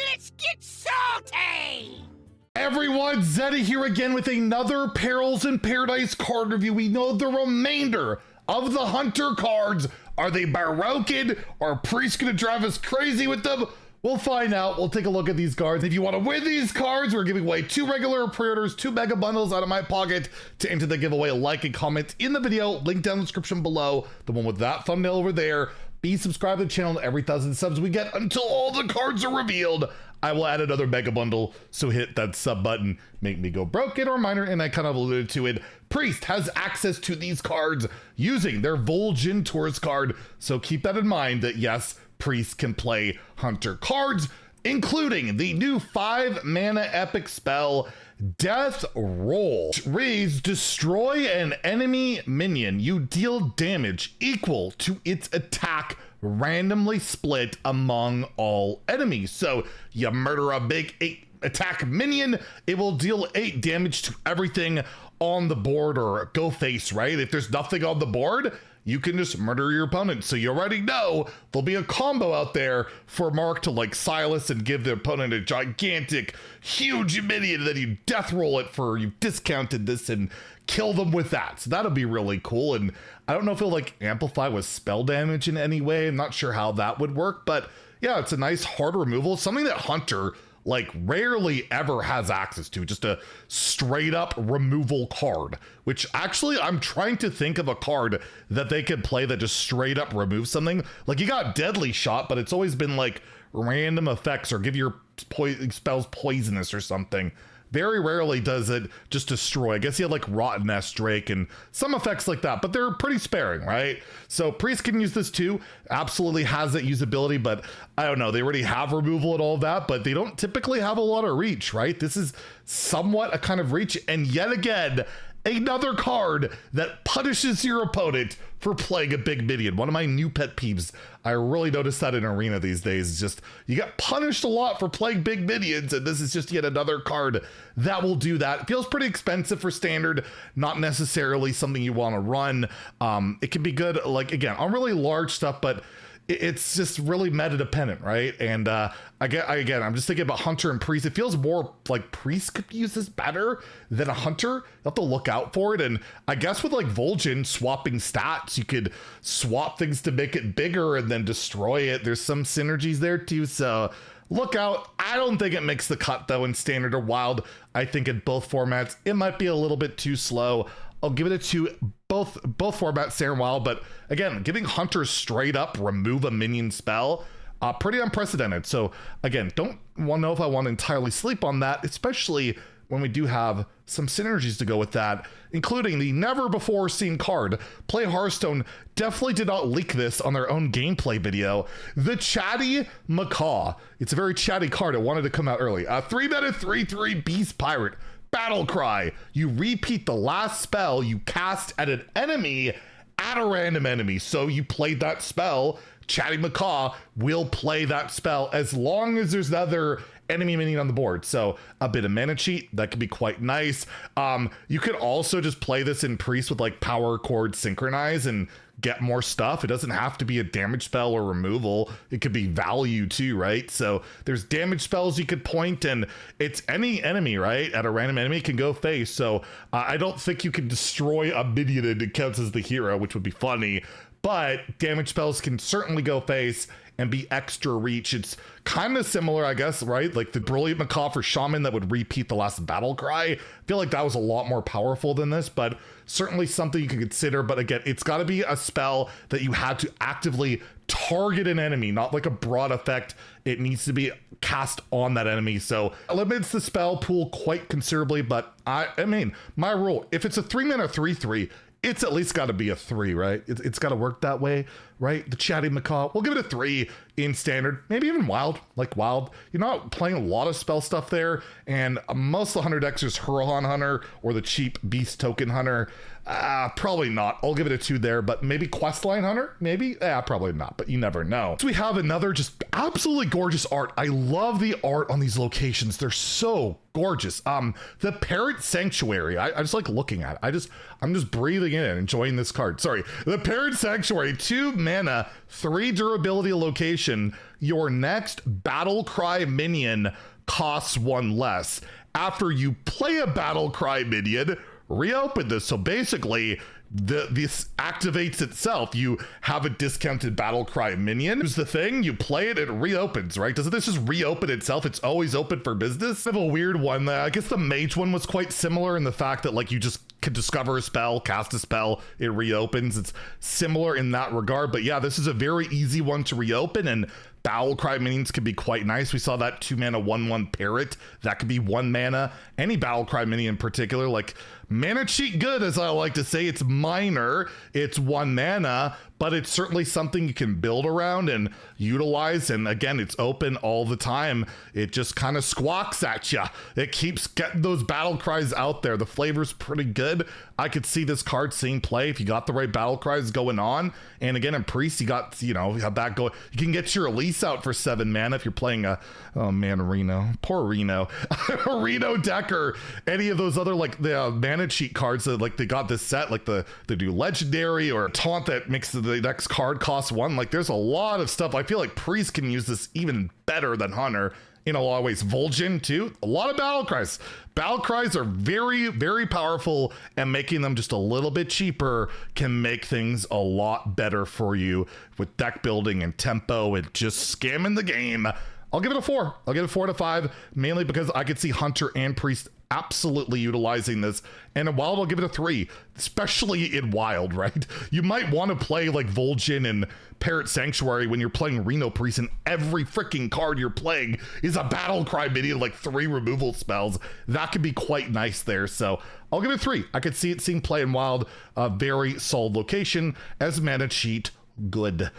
Let's get salty! Everyone, Zeddy here again with another Perils in Paradise card review. We know the remainder of the Hunter cards. Are they broken? Are priests gonna drive us crazy with them? We'll find out. We'll take a look at these cards. If you want to win these cards, we're giving away 2 regular pre-orders, 2 mega bundles out of my pocket. To enter the giveaway, like and comment in the video, link down in the description below, the one with that thumbnail over there. Be subscribed to the channel. Every 1,000 subs we get until all the cards are revealed, I will add another mega bundle, so hit that sub button. Make me go broken or minor, and I kind of alluded to it. Priest has access to these cards using their Vol'jin Tourist card, so keep that in mind that yes, Priest can play Hunter cards, including the new 5 mana epic spell, Death Roll. Reads, destroy an enemy minion. You deal damage equal to its attack randomly split among all enemies. So you murder a big 8 attack minion, it will deal 8 damage to everything on the board, or go face, right? If there's nothing on the board, you can just murder your opponent. So you already know there'll be a combo out there for Mark to like Silas and give the opponent a gigantic, huge minion, then you death roll it for you discounted this and kill them with that. So that'll be really cool. And I don't know if it'll like amplify with spell damage in any way. I'm not sure how that would work, but yeah, it's a nice hard removal, something that Hunter like rarely ever has access to, just a straight up removal card, which actually I'm trying to think of a card that they could play that just straight up removes something. Like you got Deadly Shot, but it's always been like random effects or give your spells poisonous or something. Very rarely does it just destroy. I guess you have like Rotten Nest Drake and some effects like that, but they're pretty sparing, right? So Priest can use this too. Absolutely has that usability, but I don't know. They already have removal and all that, but they don't typically have a lot of reach, right? This is somewhat a kind of reach. And yet again, another card that punishes your opponent for playing a big minion. One of my new pet peeves. I really noticed that in Arena these days. Is just you get punished a lot for playing big minions, and this is just yet another card that will do that. It feels pretty expensive for standard, not necessarily something you want to run. It can be good, like again, on really large stuff, but it's just really meta dependent, right? And again, I'm just thinking about Hunter and Priest. It feels more like Priest could use this better than a Hunter. You have to look out for it. And I guess with like Vol'jin swapping stats, you could swap things to make it bigger and then destroy it. There's some synergies there too. So look out. I don't think it makes the cut though in standard or wild. I think in both formats, it might be a little bit too slow. I'll give it a 2, both formats, Standard and Wild, but again, giving Hunter straight up remove a minion spell, pretty unprecedented. So again, don't want to know if I want to entirely sleep on that, especially when we do have some synergies to go with that, including the never before seen card. Play Hearthstone definitely did not leak this on their own gameplay video. The Chatty Macaw. It's a very chatty card. It wanted to come out early. 3 mana 3/3 Beast Pirate. Battle Cry. You repeat the last spell you cast at an enemy at a random enemy. So you played that spell, Chatty Macaw will play that spell as long as there's another enemy minion on the board. So a bit of mana cheat, that could be quite nice. You could also just play this in Priest with like Power Chord Synchronize and get more stuff. It doesn't have to be a damage spell or removal. It could be value too, right? So there's damage spells you could point, and it's any enemy, right? At a random enemy can go face. So I don't think you can destroy a minion and it counts as the hero, which would be funny. But damage spells can certainly go face and be extra reach. It's kind of similar, I guess, right? Like the Brilliant Macaw for Shaman that would repeat the last battle cry. I feel like that was a lot more powerful than this, but certainly something you could consider. But again, it's got to be a spell that you had to actively target an enemy, not like a broad effect. It needs to be cast on that enemy. So it limits the spell pool quite considerably. But I mean, my rule, if it's a 3 mana 3/3, it's at least got to be a 3, right? It's got to work that way, right? The Chatty Macaw, we'll give it a 3 in standard, maybe even wild, like wild. You're not playing a lot of spell stuff there, and most of the Hunter decks is Hurahan Hunter or the cheap Beast Token Hunter. Probably not. I'll give it a 2 there, but maybe Questline Hunter, maybe? Probably not, but you never know. So we have another just absolutely gorgeous art. I love the art on these locations. They're so gorgeous. The Parrot Sanctuary, I just like looking at it. I'm just breathing in, enjoying this card. Sorry, the Parrot Sanctuary, 2 mana, 3 durability location. location, your next battle cry minion costs 1 less. After you play a battle cry minion, reopen this. So basically, this activates itself. You have a discounted battle cry minion. Here's the thing, you play it, it reopens, right? Doesn't this just reopen itself? It's always open for business. I have a weird one. I guess the mage one was quite similar in the fact that like you just can discover a spell, cast a spell, it reopens. It's similar in that regard, but yeah, this is a very easy one to reopen, and battle cry minions can be quite nice. We saw that 2 mana 1/1 parrot that could be 1 mana. Any battle cry minion in particular, like mana cheat good, as I like to say. It's minor, it's 1 mana, but it's certainly something you can build around and utilize. And again, it's open all the time. It just kind of squawks at you. It keeps getting those battle cries out there. The flavor's pretty good. I could see this card seeing play if you got the right battle cries going on. And again, in Priest, you got, you have that going. You can get your Elise out for 7 mana if you're playing a, oh man, Reno. Poor Reno. Reno deck or any of those other like the mana cheat cards that like they got this set, like they do legendary or taunt that makes the next card cost 1. Like there's a lot of stuff. I feel like Priest can use this even better than Hunter in a lot of ways. Vol'jin too, a lot of battle cries. Battle cries are very, very powerful, and making them just a little bit cheaper can make things a lot better for you with deck building and tempo and just scamming the game. I'll give it a 4. I'll give it 4 to 5, mainly because I could see Hunter and Priest absolutely utilizing this. And in Wild, I'll give it a 3, especially in Wild, right? You might want to play like Vol'jin and Parrot Sanctuary when you're playing Reno Priest, and every freaking card you're playing is a battle cry minion, like 3 removal spells. That could be quite nice there. So I'll give it a 3. I could see it seeing play in Wild. A very solid location as mana cheat. Good.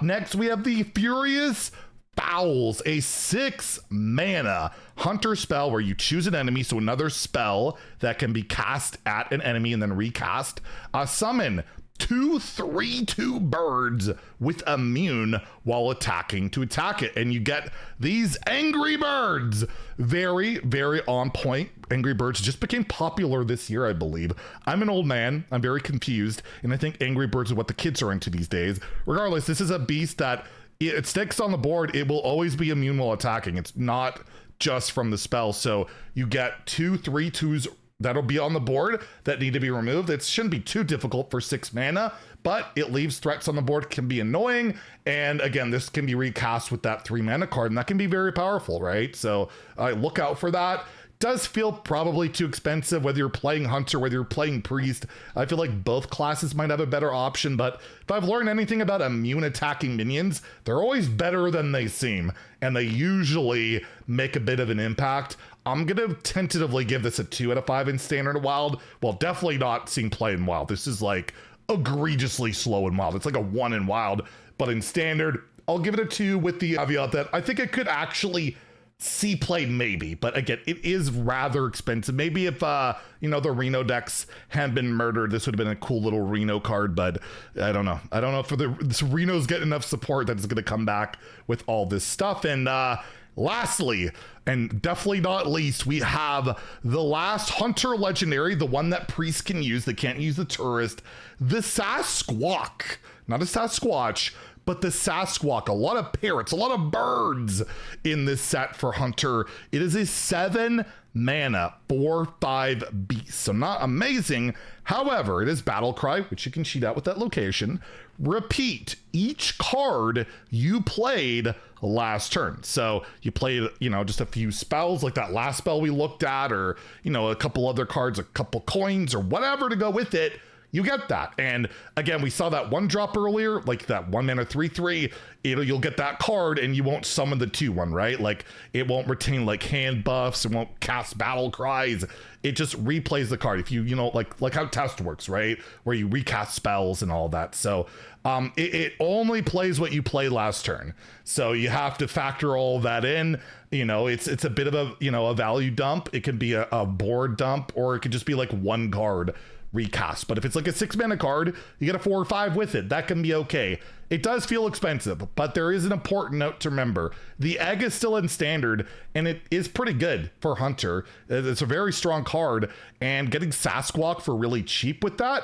Next, we have the Furious Fowls, a 6 mana hunter spell where you choose an enemy, so another spell that can be cast at an enemy and then recast. Summon 2 3/2 birds with immune while attacking to attack it, and you get these Angry Birds. Very, very on point. Angry Birds just became popular this year, I believe. I'm an old man, I'm very confused, and I think Angry Birds is what the kids are into these days. Regardless, this is a beast that it sticks on the board. It will always be immune while attacking. It's not just from the spell. So you get 2 3/2s that'll be on the board that need to be removed. It shouldn't be too difficult for 6 mana, but it leaves threats on the board, can be annoying. And again, this can be recast with that 3 mana card, and that can be very powerful, right? So look out for that. Does feel probably too expensive, whether you're playing Hunter, whether you're playing Priest. I feel like both classes might have a better option, but if I've learned anything about immune attacking minions, they're always better than they seem, and they usually make a bit of an impact. I'm going to tentatively give this a 2 out of 5 in Standard and Wild. Well, definitely not seeing play in Wild. This is like egregiously slow in Wild. It's like a 1 in Wild, but in Standard, I'll give it a 2 with the caveat that I think it could actually see play maybe, but again, it is rather expensive. Maybe if the Reno decks hadn't been murdered, this would have been a cool little Reno card, but I don't know if this Reno's get enough support that it's going to come back with all this stuff. And lastly, and definitely not least, we have the last Hunter legendary, the one that Priest can use. They can't use the Tourist, the Sasquatch, not a Sasquatch, but the Sasquatch. A lot of parrots, a lot of birds in this set for Hunter. It is a 7 mana 4/5 beast, so not amazing. However, it is battle cry, which you can cheat out with that location. Repeat each card you played last turn. So you played, just a few spells like that last spell we looked at, or a couple other cards, a couple coins or whatever to go with it. You get that. And again, we saw that 1-drop earlier, like that 1 mana 3/3. You'll get that card and you won't summon the 2/1, right? Like it won't retain like hand buffs, it won't cast battle cries. It just replays the card. If you like how test works, right? Where you recast spells and all that. So it only plays what you played last turn. So you have to factor all that in. It's a bit of a value dump. It can be a board dump, or it could just be like 1 card recast. But if it's like a 6 mana card, you get a 4 or 5 with it. That can be okay. It does feel expensive, but there is an important note to remember. The egg is still in Standard, and it is pretty good for Hunter. It's a very strong card, and getting Sasquatch for really cheap with that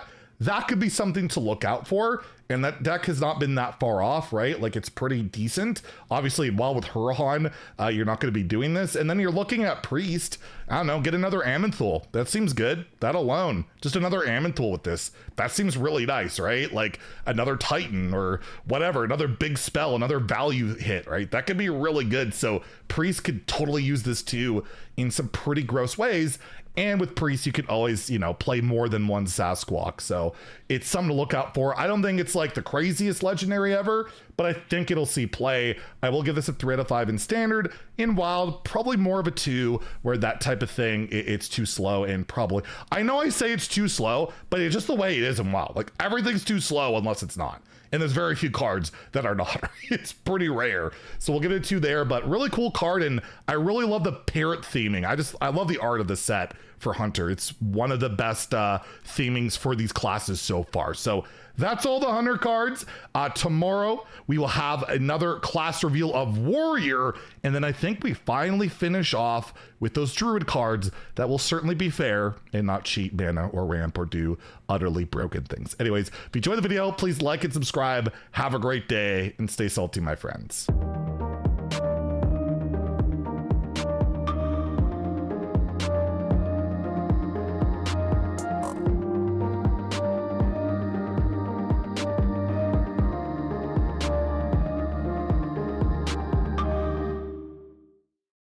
could be something to look out for. and that deck has not been that far off, right? Like, it's pretty decent. Obviously, while with Hurahan, you're not going to be doing this. And then you're looking at Priest. I don't know, get another Amanthul. That seems good. That alone. Just another Amanthul with this. That seems really nice, right? Like another Titan or whatever, another big spell, another value hit, right? That could be really good. So Priest could totally use this too in some pretty gross ways. And with Priest, you can always, you know, play more than one Sasquatch. So it's something to look out for. I don't think it's like the craziest legendary ever, but I think it'll see play. I will give this a 3 out of 5 in standard. In wild, probably more of a 2, where that type of thing, it's too slow. And probably, I know I say it's too slow, but it's just the way it is in wild. Like, everything's too slow unless it's not. And there's very few cards that are not. It's pretty rare. So we'll give it a 2 there, but really cool card. And I really love the parrot theming. I love the art of the set for Hunter. It's one of the best themings for these classes so far. So that's all the Hunter cards. Tomorrow we will have another class reveal of Warrior. And then I think we finally finish off with those Druid cards that will certainly be fair and not cheat mana or ramp or do utterly broken things. Anyways, if you enjoyed the video, please like and subscribe. Have a great day and stay salty, my friends.